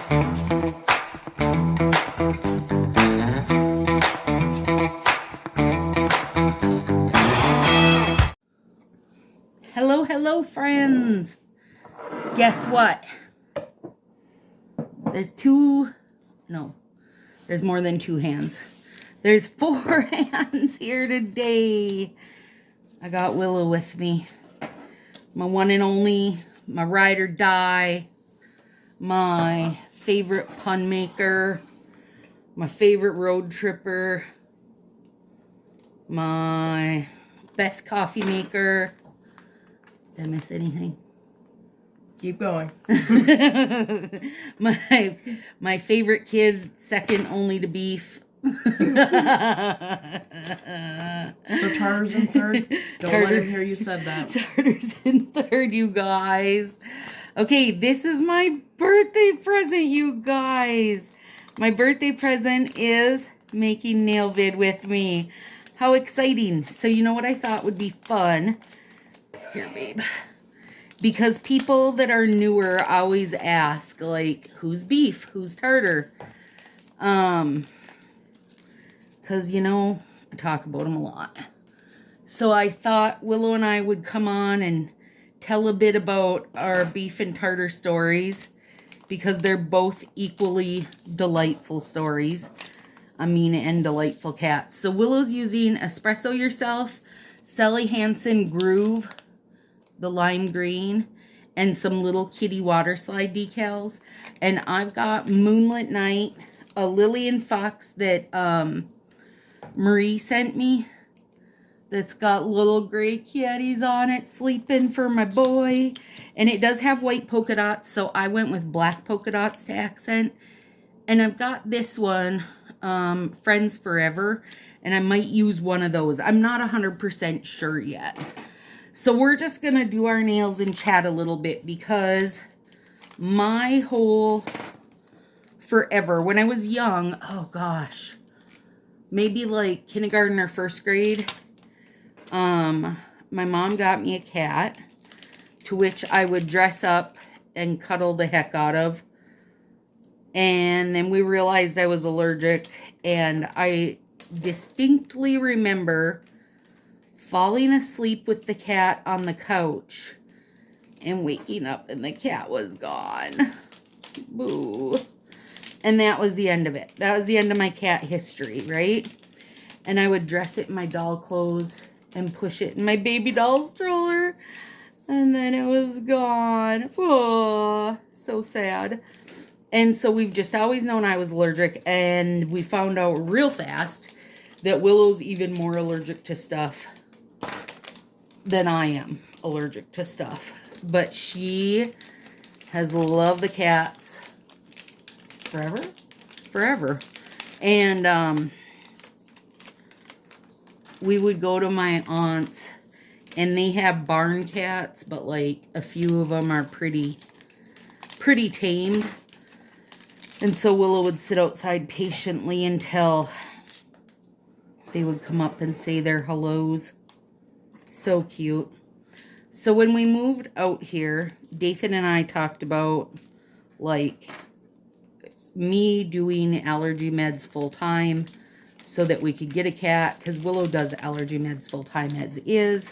Hello, hello, friends. Guess what? There's more than two hands. There's 4 hands here today. I got Willow with me. My one and only, my ride or die, my favorite pun maker, my favorite road tripper, my best coffee maker. Did I miss anything? Keep going. my favorite kid, second only to beef. So Tartar's in third? Don't let him hear you said that. Tartar's in third, you guys. Okay, this is my birthday present, you guys. My birthday present is making nail vid with me. How exciting. So you know what I thought would be fun? Here, babe. Because people that are newer always ask, like, who's beef? Who's tartar? Because, you know, I talk about them a lot. So I thought Willow and I would come on and tell a bit about our beef and tartar stories. Because they're both equally delightful stories. And delightful cats. So Willow's using Espresso Yourself, Sally Hansen Groove, the lime green, and some little kitty water slide decals. And I've got Moonlit Night, a Lillian Fox that Marie sent me, that's got little gray kitties on it sleeping for my boy. And it does have white polka dots, so I went with black polka dots to accent. And I've got this one, Friends Forever, and I might use one of those. I'm not 100% sure yet. So we're just going to do our nails and chat a little bit, because my whole forever, when I was young, oh gosh, maybe like kindergarten or first grade, my mom got me a cat, to which I would dress up and cuddle the heck out of. And then we realized I was allergic, and I distinctly remember falling asleep with the cat on the couch and waking up and the cat was gone. Boo. And that was the end of it. That was the end of my cat history, right? And I would dress it in my doll clothes and push it in my baby doll stroller. And then it was gone. Oh, so sad. And so we've just always known I was allergic. And we found out real fast that Willow's even more allergic to stuff than I am allergic to stuff. But she has loved the cats forever. And we would go to my aunt's, and they have barn cats, but like a few of them are pretty tamed. And so Willow would sit outside patiently until they would come up and say their hellos. So cute. So when we moved out here, Dathan and I talked about, like, me doing allergy meds full time so that we could get a cat, because Willow does allergy meds full time as is.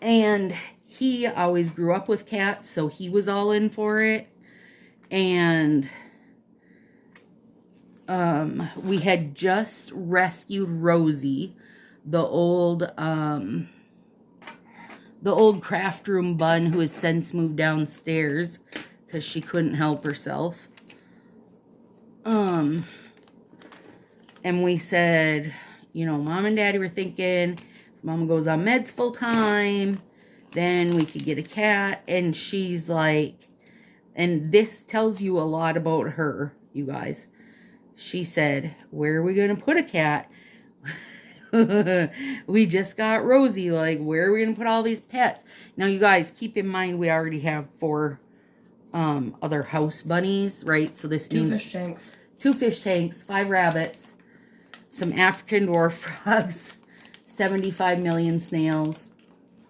And he always grew up with cats, so he was all in for it. And we had just rescued Rosie, the old craft room bun who has since moved downstairs because she couldn't help herself. And we said, you know, Mom and Daddy were thinking, if Mama goes on meds full time, then we could get a cat. And she's like, and this tells you a lot about her, you guys. She said, where are we going to put a cat? We just got Rosie. Like, where are we going to put all these pets? Now, you guys, keep in mind, we already have 4 other house bunnies, right? So this means 2 fish tanks. 2 fish tanks, 5 rabbits, some African dwarf frogs, 75 million snails.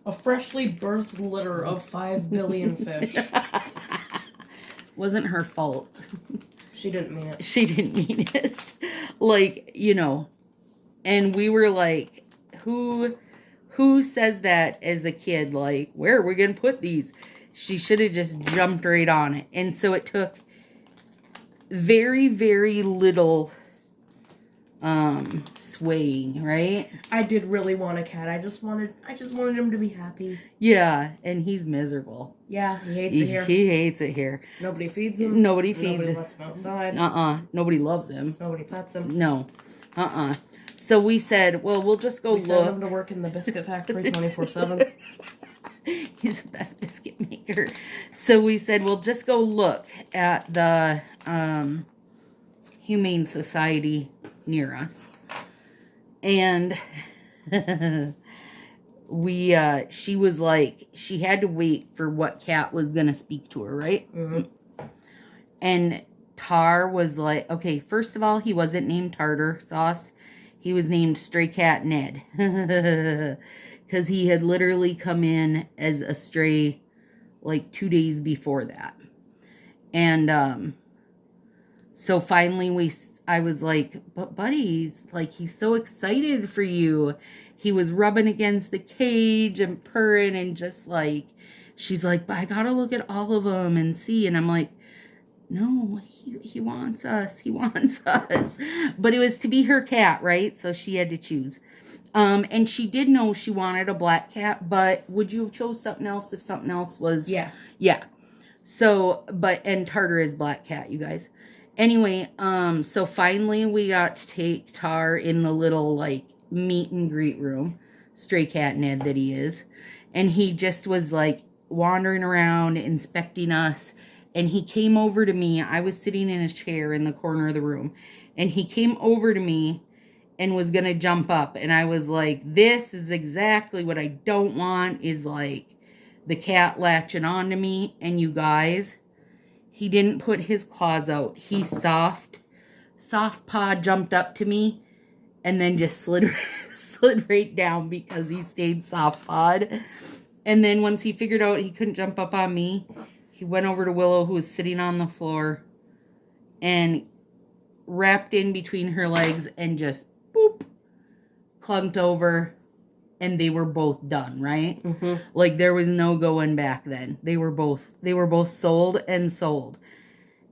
A freshly birthed litter of 5 billion fish. Wasn't her fault. She didn't mean it. She didn't mean it. Like, you know. And we were like, who says that as a kid? Like, where are we going to put these? She should have just jumped right on it. And so it took very, very little swaying, right? I did really want a cat. I just wanted him to be happy. Yeah, and he's miserable. Yeah, he hates it here. He hates it here. Nobody feeds him. Nobody feeds him. Nobody lets him outside. Nobody loves him. Nobody pets him. No. So we said, well, we'll just go we look. sent him to work in the biscuit factory 24/7. He's the best biscuit maker. So we said, we'll just go look at the Humane Society near us. And she was like, she had to wait for what cat was going to speak to her, right? Mm-hmm. And Tar was like, okay, first of all, he wasn't named Tartar Sauce. He was named Stray Cat Ned. Because he had literally come in as a stray like 2 days before that. And so finally I was like, but buddies, like, he's so excited for you. He was rubbing against the cage and purring and just like, she's like, but I gotta look at all of them and see. And I'm like, no, he wants us. He wants us. But it was to be her cat, right? So she had to choose. And she did know she wanted a black cat, but would you have chose something else if something else was? Yeah. Yeah. So, and Tartar is black cat, you guys. Anyway, so finally we got to take Tar in the little, like, meet and greet room. Stray Cat Ned that he is. And he just was, like, wandering around, inspecting us. And he came over to me. I was sitting in a chair in the corner of the room. And he came over to me and was going to jump up. And I was like, this is exactly what I don't want, is, like, the cat latching onto me. And you guys, he didn't put his claws out. He soft paw jumped up to me and then just slid right down because he stayed soft pawed. And then once he figured out he couldn't jump up on me, he went over to Willow, who was sitting on the floor, and wrapped in between her legs and just boop, clunked over, and they were both done, right? Mm-hmm. Like, there was no going back then. They were both sold and sold.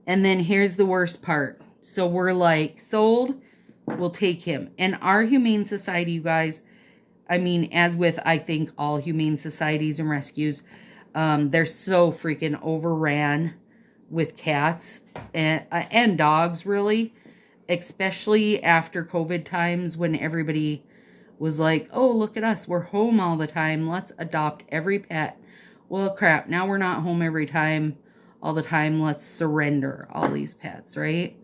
And then here's the worst part. So we're like, sold, we'll take him. And our Humane Society, you guys, I mean, as with, I think, all Humane Societies and rescues, they're so freaking overran with cats and dogs, really. Especially after COVID times when everybody was like, oh, look at us. We're home all the time. Let's adopt every pet. Well, crap. Now we're not home every time, all the time. Let's surrender all these pets, right?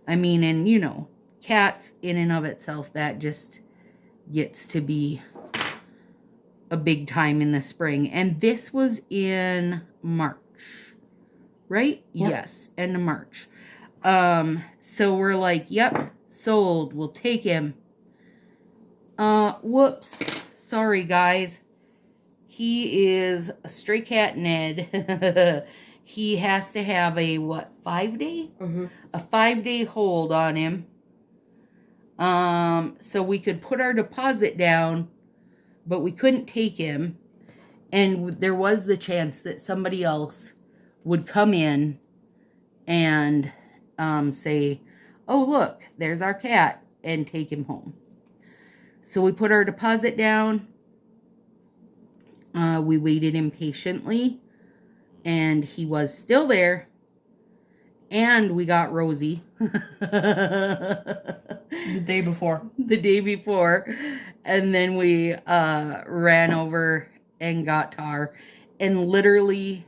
I mean, and you know, cats in and of itself, that just gets to be a big time in the spring. And this was in March, right? Yep. Yes, end of March. So we're like, yep, sold. We'll take him. Whoops. Sorry, guys. He is a Stray Cat Ned. He has to have a, 5-day? Mm-hmm. A 5-day hold on him. So we could put our deposit down, but we couldn't take him. And there was the chance that somebody else would come in and say, oh, look, there's our cat, and take him home. So we put our deposit down. We waited impatiently, and he was still there. And we got Rosie. The day before. The day before. And then we ran over and got Tar. And literally,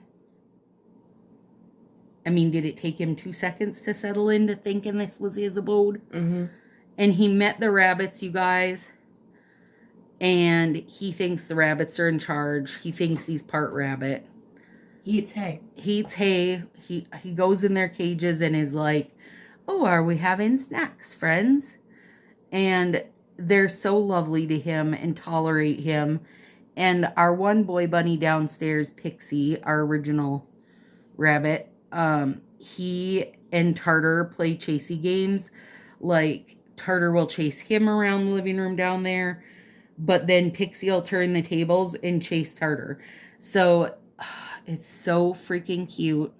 I mean, did it take him 2 seconds to settle into thinking this was his abode? Mm-hmm. And he met the rabbits, you guys. And he thinks the rabbits are in charge. He thinks he's part rabbit. He eats hay. He eats hay. He goes in their cages and is like, oh, are we having snacks, friends? And they're so lovely to him and tolerate him. And our one boy bunny downstairs, Pixie, our original rabbit, he and Tartar play chasey games. Like, Tartar will chase him around the living room down there, but then Pixie will turn the tables and chase Tartar. So it's so freaking cute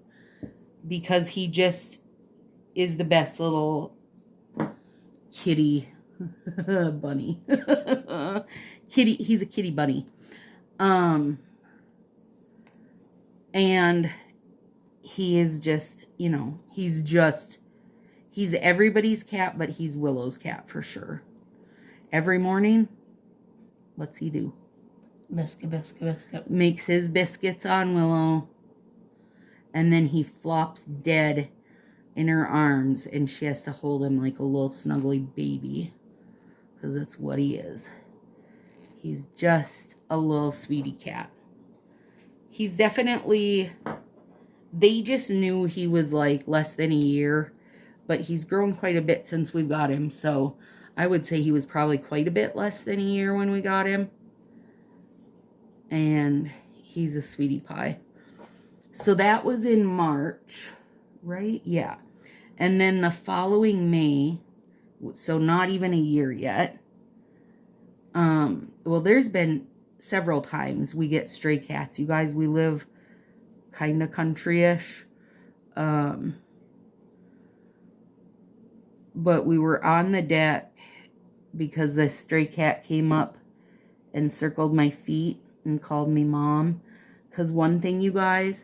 because he just is the best little kitty bunny. He's a kitty bunny. And he is just, you know, he's everybody's cat, but he's Willow's cat for sure. Every morning, what's he do? Biscuit. Makes his biscuits on Willow. And then he flops dead in her arms. And she has to hold him like a little snuggly baby. Because that's what he is. He's just a little sweetie cat. He's definitely... They just knew he was like less than a year. But he's grown quite a bit since we got him. So I would say he was probably quite a bit less than a year when we got him. And he's a sweetie pie. So that was in March, right? Yeah. And then the following May, so not even a year yet. Well, there's been several times we get stray cats. You guys, we live kind of country-ish. But we were on the deck because the stray cat came up and circled my feet and called me mom. Because one thing, you guys,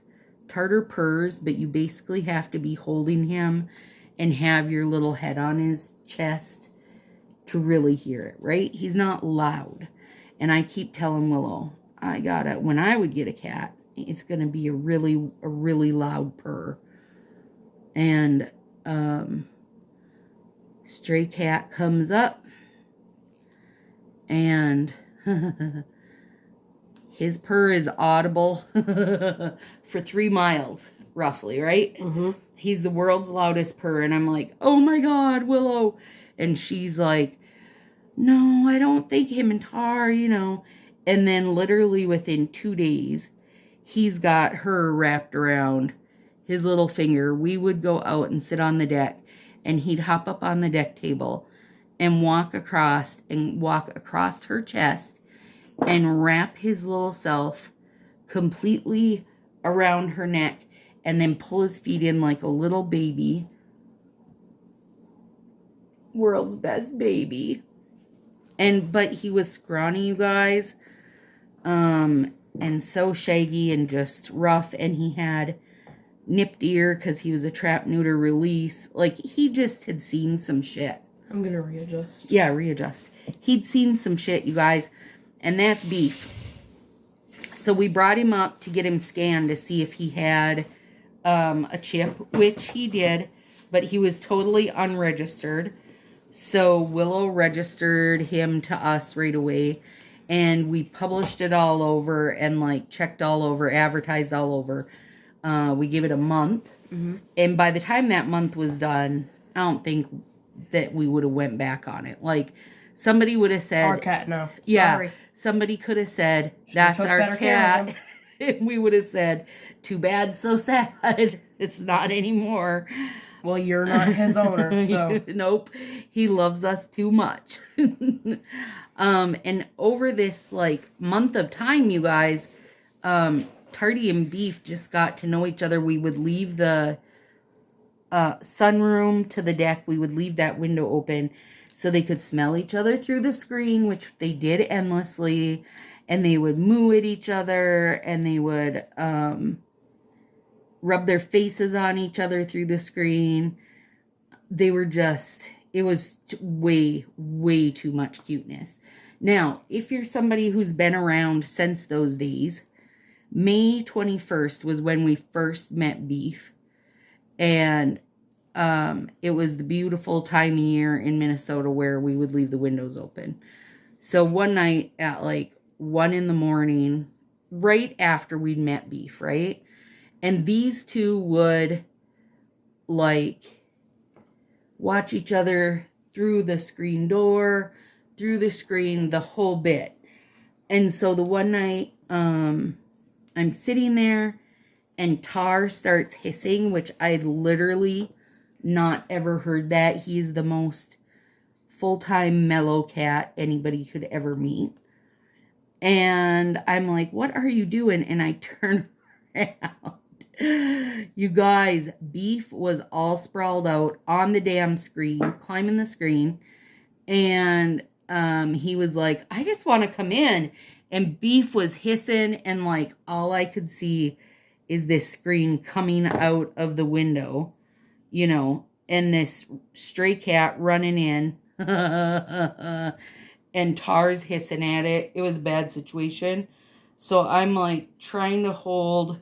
Tartar purrs, but you basically have to be holding him and have your little head on his chest to really hear it, right? He's not loud. And I keep telling Willow, when I would get a cat, it's going to be a really loud purr. And, stray cat comes up and his purr is audible for 3 miles, roughly, right? Mm-hmm. He's the world's loudest purr. And I'm like, oh my God, Willow. And she's like, no, I don't think him and Tar, you know. And then literally within 2 days, he's got her wrapped around his little finger. We would go out and sit on the deck. And he'd hop up on the deck table and walk across her chest and wrap his little self completely around her neck and then pull his feet in like a little baby. World's best baby. But he was scrawny, you guys. And so shaggy and just rough. And he had nipped ear because he was a trap neuter release. Like, he just had seen some shit. I'm gonna readjust. Yeah, readjust. He'd seen some shit, you guys. And that's Beef. So we brought him up to get him scanned to see if he had a chip, which he did, but he was totally unregistered. So Willow registered him to us right away, and we published it all over and like checked all over, advertised all over. We gave it a month. Mm-hmm. And by the time that month was done, I don't think that we would have went back on it. Like, somebody would have said... Our cat, no. Yeah. Sorry. Somebody could have said, that's our cat. And we would have said, too bad, so sad. It's not anymore. Well, you're not his owner, so... Nope. He loves us too much. And over this, like, month of time, you guys... Tardy and Beef just got to know each other. We would leave the sunroom to the deck. We would leave that window open so they could smell each other through the screen, which they did endlessly. And they would moo at each other, and they would rub their faces on each other through the screen. They were just, it was way, way too much cuteness. Now, if you're somebody who's been around since those days, May 21st was when we first met Beef. And it was the beautiful time of year in Minnesota where we would leave the windows open. So one night at like 1 a.m, right after we'd met Beef, right? And these two would like watch each other through the screen door, through the screen, the whole bit. And so the one night, I'm sitting there and Tar starts hissing, which I literally not ever heard that. He's the most full-time mellow cat anybody could ever meet. And I'm like, what are you doing? And I turn around. You guys, Beef was all sprawled out on the damn screen, climbing the screen. And he was like, I just want to come in. And Beef was hissing, and like all I could see is this screen coming out of the window, you know, and this stray cat running in. And Tar's hissing at it. It was a bad situation. So I'm like trying to hold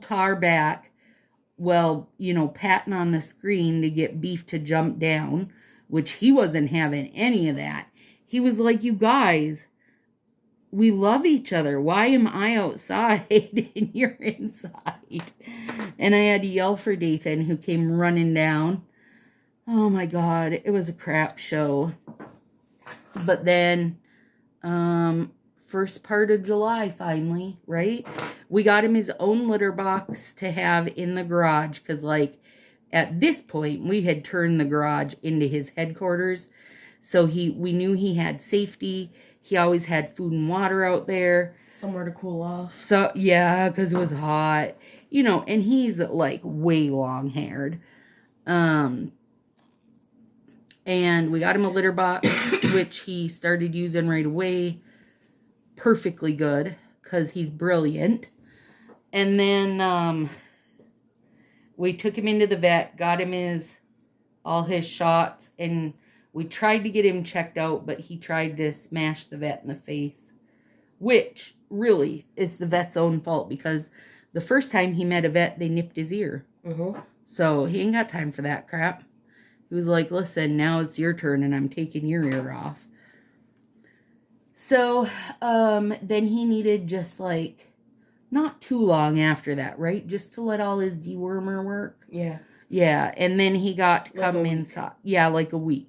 Tar back. Well, you know, patting on the screen to get Beef to jump down, which he wasn't having any of that. He was like, you guys, we love each other. Why am I outside and you're inside? And I had to yell for Dathan, who came running down. Oh my God, it was a crap show. But then, first part of July, finally, right? We got him his own litter box to have in the garage, because, like, at this point, we had turned the garage into his headquarters. So we knew he had safety. He always had food and water out there. Somewhere to cool off. So, yeah, because it was hot. You know, and he's, like, way long-haired. And we got him a litter box, which he started using right away. Perfectly good, because he's brilliant. And then we took him into the vet, got him all his shots, and we tried to get him checked out, but he tried to smash the vet in the face, which really is the vet's own fault, because the first time he met a vet, they nipped his ear. Mm-hmm. So he ain't got time for that crap. He was like, listen, now it's your turn, and I'm taking your ear off. So then he needed just like, not too long after that, right? Just to let all his dewormer work. Yeah. Yeah, and then he got to come inside. Yeah, like a week.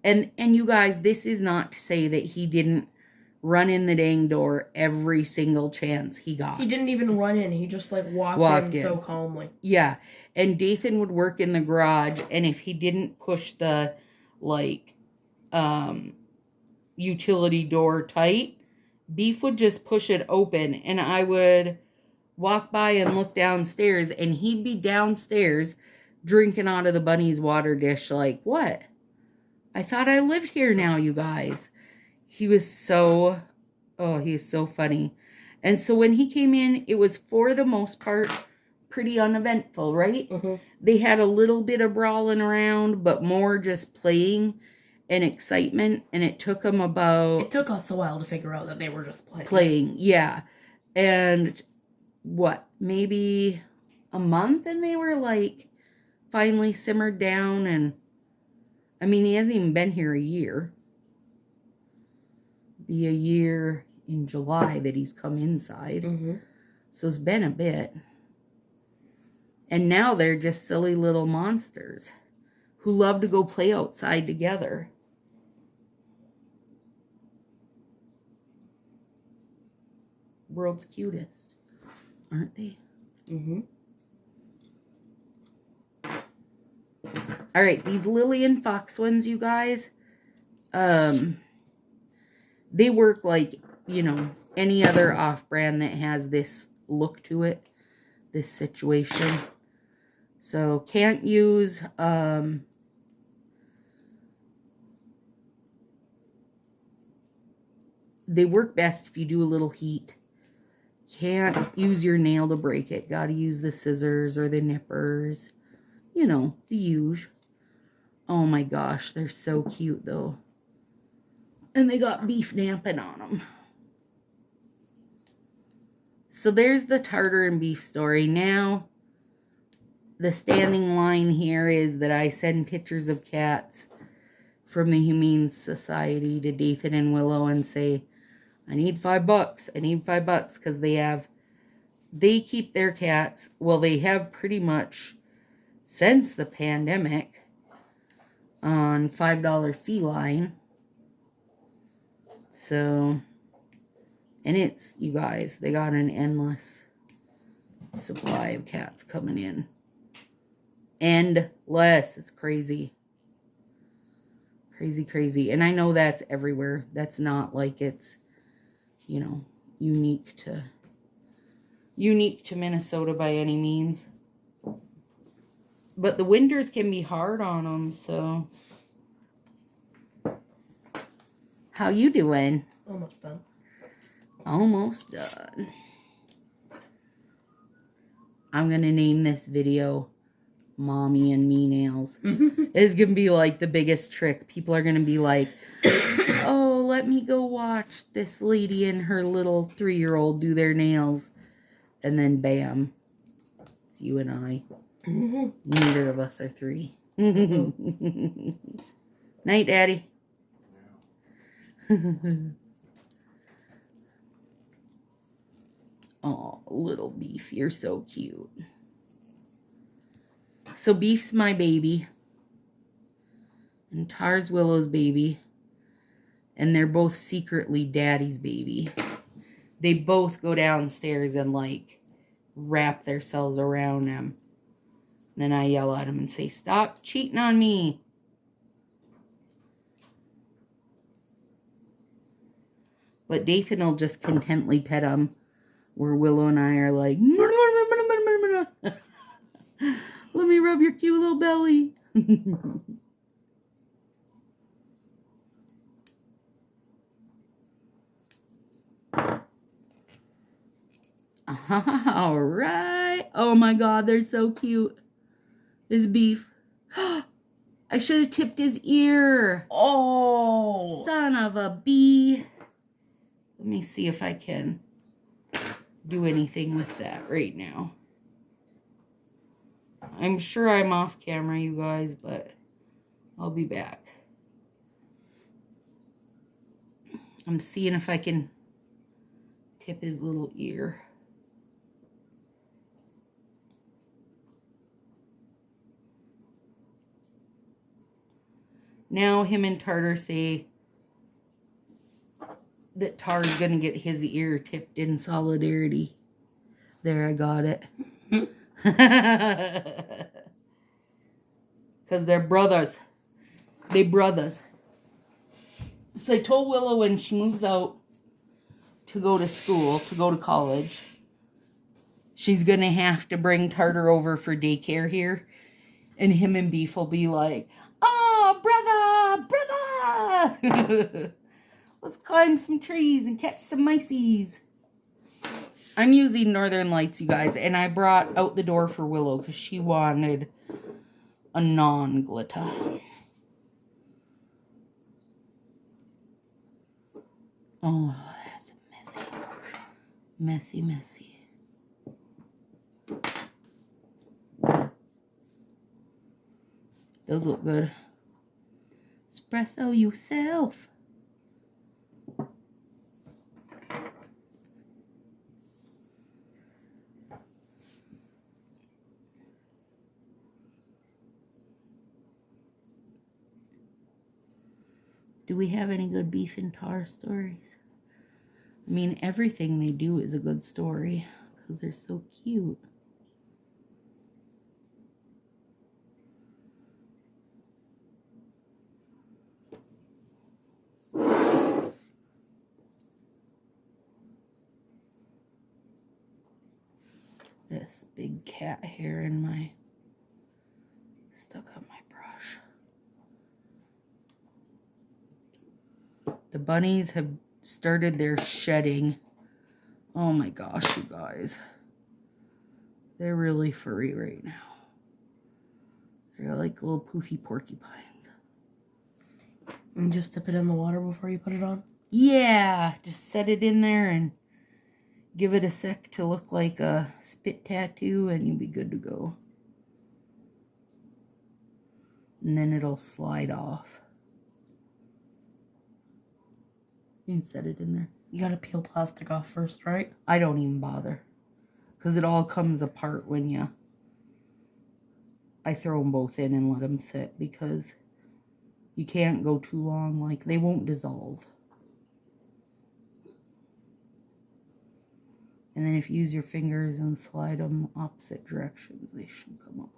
And you guys, this is not to say that he didn't run in the dang door every single chance he got. He didn't even run in. He just like walked in so calmly. Yeah. And Dathan would work in the garage, and if he didn't push the like utility door tight, Beef would just push it open, and I would walk by and look downstairs, and he'd be downstairs drinking out of the bunny's water dish like, what? I thought I lived here now, you guys. He was so, he is so funny. And so when he came in, it was for the most part pretty uneventful, right? Mm-hmm. They had a little bit of brawling around, but more just playing and excitement. And it took them It took us a while to figure out that they were just playing. Playing, yeah. And what, maybe a month, and they were like finally simmered down. And I mean, he hasn't even been here a year. Be a year in July that he's come inside. Mm-hmm. So it's been a bit. And now they're just silly little monsters who love to go play outside together. World's cutest, aren't they? Mm-hmm. All right, these Lillian Fox ones, you guys, they work like, you know, any other off-brand that has this look to it, this situation. So can't use, they work best if you do a little heat. Can't use your nail to break it. Got to use the scissors or the nippers. You know, the usual. Oh my gosh, they're so cute though. And they got Beef napping on them. So there's the Tartar and Beef story. Now, the standing line here is that I send pictures of cats from the Humane Society to Dathan and Willow and say, I need $5. I need $5 because they keep their cats, well, they have pretty much since the pandemic on $5 feline. So And it's, you guys, they got an endless supply of cats coming in. Endless. It's crazy. Crazy, crazy. And I know that's everywhere. That's not like it's, you know, unique to Minnesota by any means. But the winters can be hard on them, so. How you doing? Almost done. Almost done. I'm going to name this video Mommy and Me Nails. It's going to be like the biggest trick. People are going to be like, oh, let me go watch this lady and her little 3-year-old do their nails. And then bam, it's you and I. Neither of us are 3. Night, Daddy. Oh, little Beef, you're so cute. So Beef's my baby. And Tar's Willow's baby. And they're both secretly Daddy's baby. They both go downstairs and like wrap themselves around him. Then I yell at him and say, stop cheating on me. But Dathan will just contently pet him. Where Willow and I are like, let me rub your cute little belly. All right. Oh my God, they're so cute. This Beef. I should have tipped his ear. Oh. Son of a bee. Let me see if I can do anything with that right now. I'm sure I'm off camera, you guys, but I'll be back. I'm seeing if I can tip his little ear. Now him and Tartar say that Tar's gonna get his ear tipped in solidarity. There, I got it. Because they're brothers. They brothers. So I told Willow when she moves out to go to school, to go to college, she's gonna have to bring Tartar over for daycare here. And him and Beef will be like, oh, brother! Let's climb some trees and catch some miceys. I'm using Northern Lights, you guys, and I brought out the door for Willow because she wanted a non-glitter. Oh, that's messy. Messy. Those look good. Espresso yourself. Do we have any good Beef and Tar stories? I mean, everything they do is a good story because they're so cute. This big cat hair in my, stuck on my brush. The bunnies have started their shedding. Oh my gosh, you guys. They're really furry right now. They're like little poofy porcupines. And just dip it in the water before you put it on? Yeah, just set it in there and give it a sec to look like a spit tattoo and you'll be good to go. And then it'll slide off. You can set it in there. You gotta peel plastic off first, right? I don't even bother. Because it all comes apart when I throw them both in and let them sit. Because you can't go too long. Like, they won't dissolve. And then if you use your fingers and slide them opposite directions, they should come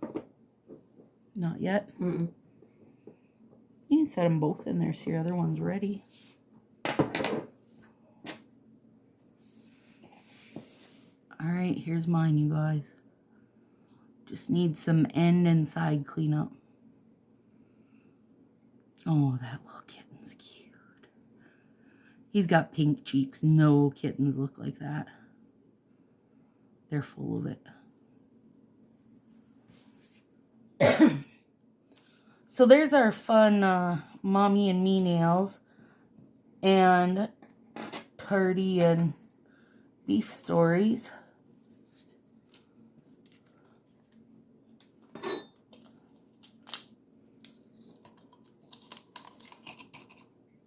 apart. Not yet? Mm-mm. You can set them both in there so your other one's ready. Alright, here's mine, you guys. Just need some end and side cleanup. Oh, that little kitten's cute. He's got pink cheeks. No kittens look like that. They're full of it. So there's our fun mommy and me nails. And tardy and beef stories.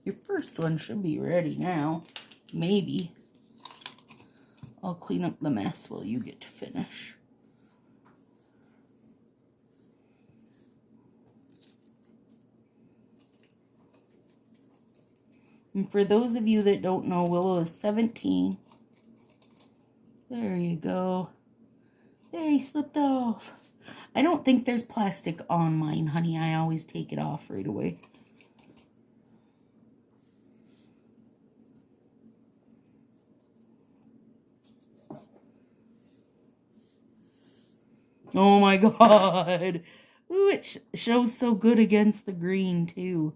Your first one should be ready now. Maybe. I'll clean up the mess while you get to finish. And for those of you that don't know, Willow is 17. There you go. There, he slipped off. I don't think there's plastic on mine, honey. I always take it off right away. Oh my god. Ooh, it shows so good against the green too.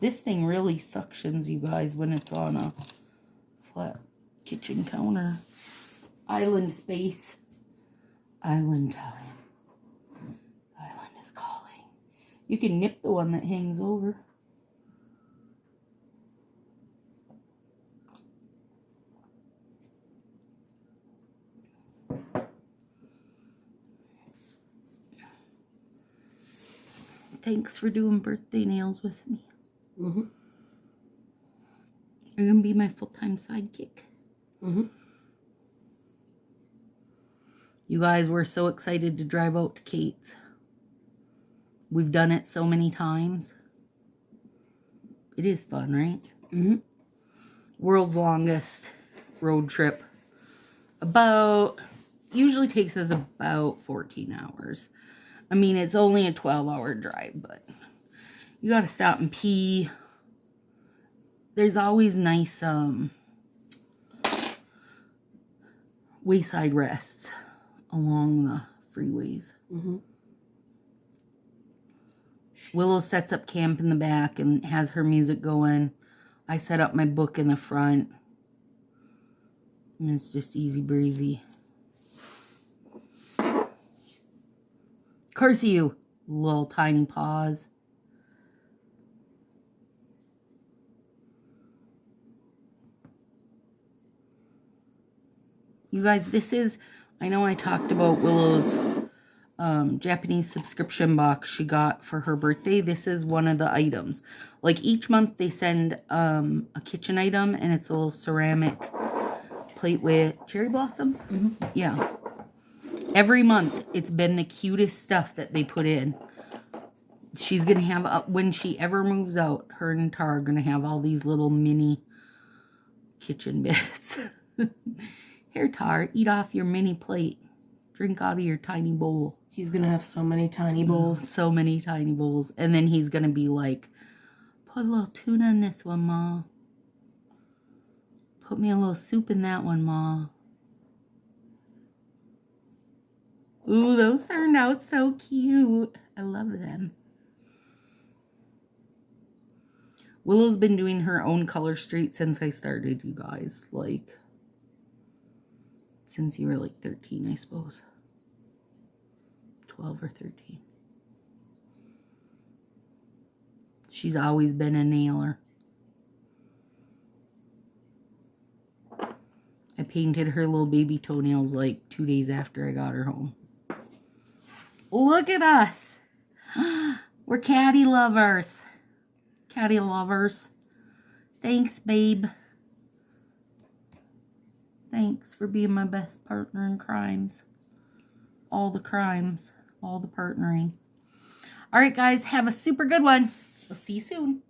This thing really suctions, you guys, when it's on a flat kitchen counter. Island space. Island time. Island is calling. You can nip the one that hangs over. Thanks for doing birthday nails with me. Mm-hmm. You're going to be my full-time sidekick. Mm-hmm. You guys were so excited to drive out to Kate's. We've done it so many times. It is fun, right? Mm-hmm. World's longest road trip. Usually takes us about 14 hours. I mean, it's only a 12-hour drive, but you gotta stop and pee. There's always nice wayside rests along the freeways. Mm-hmm. Willow sets up camp in the back and has her music going. I set up my book in the front. And it's just easy breezy. Curse you, little tiny paws. You guys, this is, I know I talked about Willow's Japanese subscription box she got for her birthday. This is one of the items. Like each month they send a kitchen item, and it's a little ceramic plate with cherry blossoms. Mm-hmm. Yeah. Every month it's been the cutest stuff that they put in. She's going to have, when she ever moves out, her and Tara are going to have all these little mini kitchen bits. Here, Tar, eat off your mini plate. Drink out of your tiny bowl. He's going to have so many tiny bowls. So many tiny bowls. And then he's going to be like, put a little tuna in this one, Ma. Put me a little soup in that one, Ma. Ooh, those turned out so cute. I love them. Willow's been doing her own color street since I started, you guys. Like, since you were like 13, I suppose. 12 or 13. She's always been a nailer. I painted her little baby toenails like 2 days after I got her home. Look at us. We're catty lovers. Catty lovers. Thanks, babe. Thanks for being my best partner in crimes. All the crimes. All the partnering. All right, guys. Have a super good one. We'll see you soon.